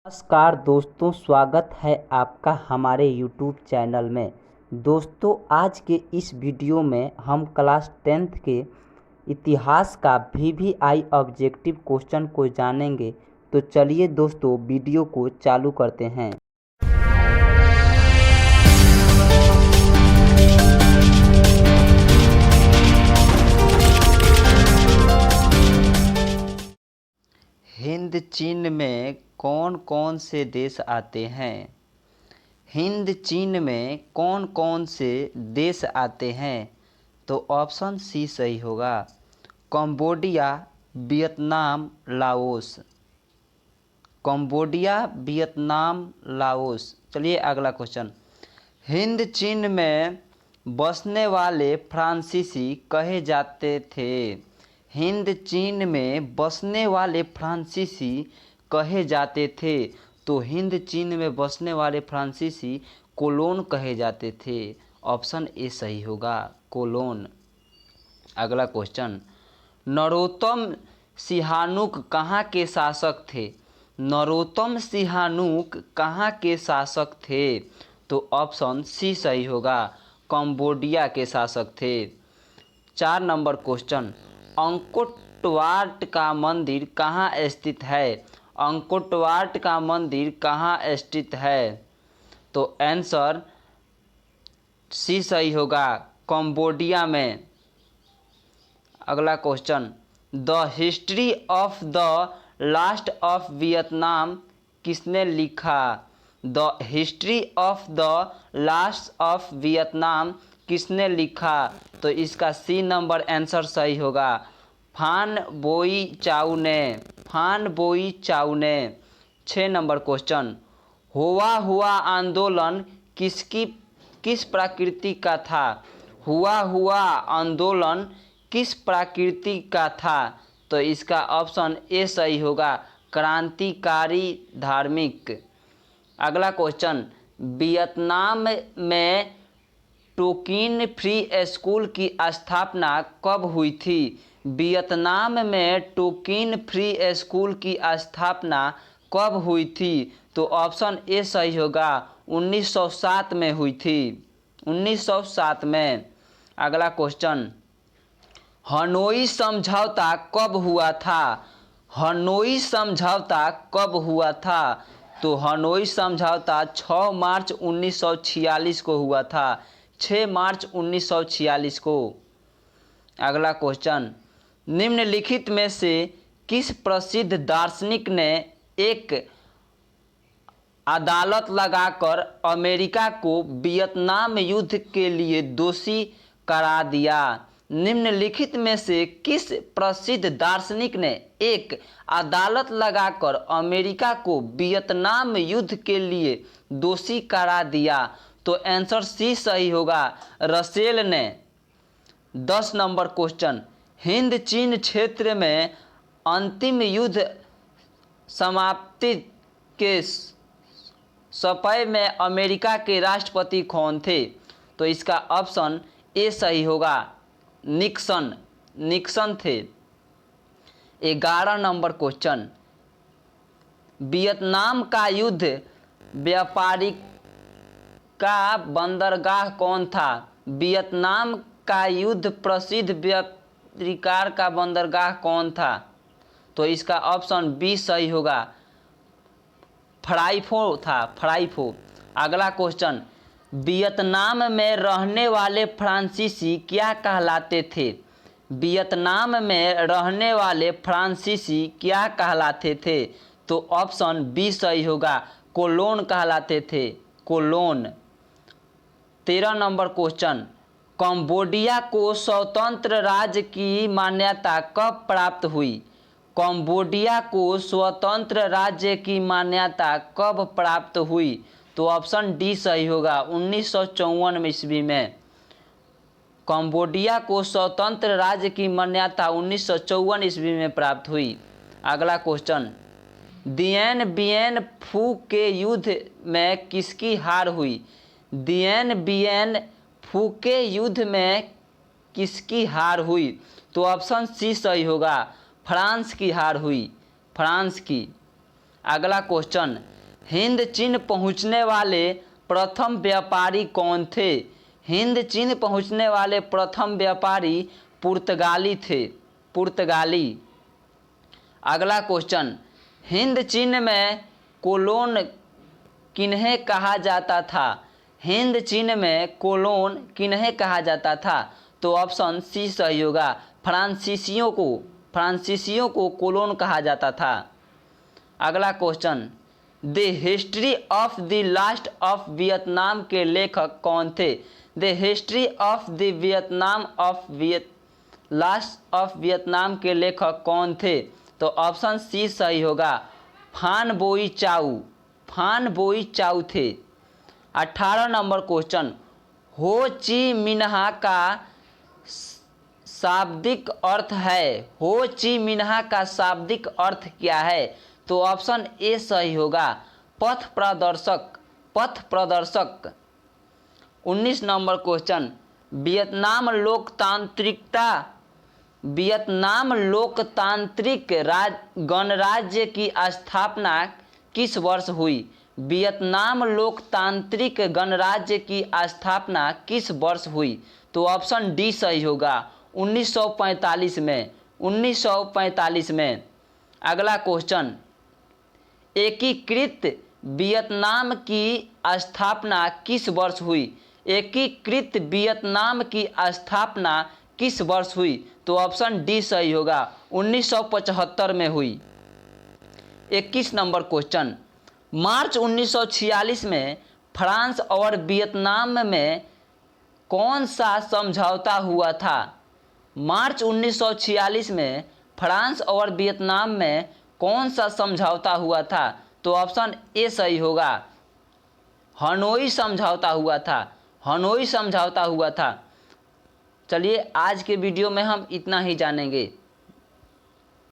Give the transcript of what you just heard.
नमस्कार दोस्तों, स्वागत है आपका हमारे YouTube चैनल में। दोस्तों, आज के इस वीडियो में हम क्लास 10th के इतिहास का VVI ऑब्जेक्टिव क्वेश्चन को जानेंगे। तो चलिए दोस्तों, वीडियो को चालू करते हैं। हिंद चीन में कौन कौन से देश आते हैं? हिंद चीन में कौन कौन से देश आते हैं? तो ऑप्शन सी सही होगा। Cambodia, Vietnam, Laos. Cambodia, Vietnam, Laos. चलिए अगला क्वेश्चन। हिंद चीन में बसने वाले फ्रांसीसी कहे जाते थे। हिंद चीन में बसने वाले फ्रांसीसी कहे जाते थे। तो हिंद चीन में बसने वाले फ्रांसीसी कोलोन कहे जाते थे। ऑप्शन ए सही होगा, कोलोन। अगला क्वेश्चन। नरोत्तम सिहानुक कहाँ के शासक थे? नरोत्तम सिहानुक कहाँ के शासक थे? तो ऑप्शन सी सही होगा, कंबोडिया के शासक थे। 4 नंबर क्वेश्चन। अंकोटवाट का मंदिर कहाँ स्थित है? अंकोटवाट का मंदिर कहाँ स्थित है? तो आंसर सी सही होगा, कंबोडिया में। अगला question. The history of the last of Vietnam किसने लिखा? The history of the last of Vietnam किसने लिखा? तो इसका सी नंबर आंसर सही होगा, फान बोई चाउ ने। फान बोई चाउ ने। 6 नंबर क्वेश्चन। हुआ हुआ आंदोलन किस प्रकृति का था? हुआ हुआ आंदोलन किस प्रकृति का था? तो इसका ऑप्शन ए सही होगा, क्रांतिकारी धार्मिक। अगला क्वेश्चन। वियतनाम में टोकिन फ्री स्कूल की स्थापना कब हुई थी? वियतनाम में टोकिन फ्री स्कूल की स्थापना कब हुई थी? तो ऑप्शन ए सही होगा, 1907 में हुई थी। 1907 में। अगला क्वेश्चन। हनोई समझौता कब हुआ था? हनोई समझौता कब हुआ था? तो हनोई समझौता 6 मार्च 1946 को हुआ था। 6 मार्च 1946 को। अगला क्वेश्चन। निम्नलिखित में से किस प्रसिद्ध दार्शनिक ने एक अदालत लगाकर अमेरिका को वियतनाम युद्ध के लिए दोषी करा दिया? निम्नलिखित में से किस प्रसिद्ध दार्शनिक ने एक अदालत लगाकर अमेरिका को वियतनाम युद्ध के लिए दोषी करा दिया? तो आंसर सी सही होगा, रसेल ने। 10 नंबर क्वेश्चन। हिंद चीन क्षेत्र में अंतिम युद्ध समाप्ति के समय में अमेरिका के राष्ट्रपति कौन थे? तो इसका ऑप्शन ए सही होगा, निक्सन। निक्सन थे। 11 नंबर क्वेश्चन। वियतनाम का युद्ध व्यापारिक का बंदरगाह कौन था? वियतनाम का युद्ध प्रसिद्ध व्यापारिकार का बंदरगाह कौन था? तो इसका ऑप्शन बी सही होगा, फ्राइफो था, फ्राइफो। अगला क्वेश्चन। वियतनाम में रहने वाले फ्रांसीसी क्या कहलाते थे? वियतनाम में रहने वाले फ्रांसीसी क्या कहलाते थे? तो ऑप्शन बी सही होगा, कोलोन कहलाते थे, कोलोन। 13 number question. कंबोडिया को स्वतंत्र राज्य की मान्यता कब प्राप्त हुई? कंबोडिया को स्वतंत्र राज्य की मान्यता कब प्राप्त हुई? तो ऑप्शन डी सही होगा, 1954 ईस्वी में। कंबोडिया को स्वतंत्र राज्य की मान्यता 1954 ईस्वी में प्राप्त हुई। अगला क्वेश्चन। दिएन बिएन फू के युद्ध में किसकी हार हुई? दिएन बिएन फू के युद्ध में किसकी हार हुई? तो ऑप्शन सी सही होगा, फ्रांस की हार हुई, फ्रांस की। अगला क्वेश्चन, हिंद चीन पहुंचने वाले प्रथम व्यापारी कौन थे? हिंद चीन पहुंचने वाले प्रथम व्यापारी पुर्तगाली थे, पुर्तगाली। अगला क्वेश्चन, हिंद चीन में कोलोन किन्हें कहा जाता था? हिंद चीन में कोलोन किन्हें कहा जाता था? तो ऑप्शन सी सही होगा, फ्रांसीसियों को कोलोन कहा जाता था। अगला question, the history of the last of Vietnam के लेखक कौन थे? The history of the last of Vietnam के लेखक कौन थे? तो ऑप्शन सी सही होगा, फान बोई चाउ थे। 18 नंबर क्वेश्चन, हो ची मिन्ह का शाब्दिक अर्थ है? हो ची मिन्ह का शाब्दिक अर्थ क्या है? तो ऑप्शन ए सही होगा, पथ प्रदर्शक। 19 नंबर क्वेश्चन, वियतनाम लोकतांत्रिक गणराज्य की स्थापना किस वर्ष हुई? वियतनाम लोकतांत्रिक गणराज्य की स्थापना किस वर्ष हुई? तो ऑप्शन डी सही होगा, 1945 में, 1945 में। अगला क्वेश्चन, एकीकृत वियतनाम की स्थापना किस वर्ष हुई? एकीकृत वियतनाम की स्थापना किस वर्ष हुई? तो ऑप्शन डी सही होगा, 1975 में हुई। 21 नंबर क्वेश्चन, मार्च 1946 में फ्रांस और वियतनाम में कौन सा समझौता हुआ था? मार्च 1946 में फ्रांस और वियतनाम में कौन सा समझौता हुआ था? तो ऑप्शन ए सही होगा, हनोई समझौता हुआ था, हनोई समझौता हुआ था। चलिए आज के वीडियो में हम इतना ही जानेंगे।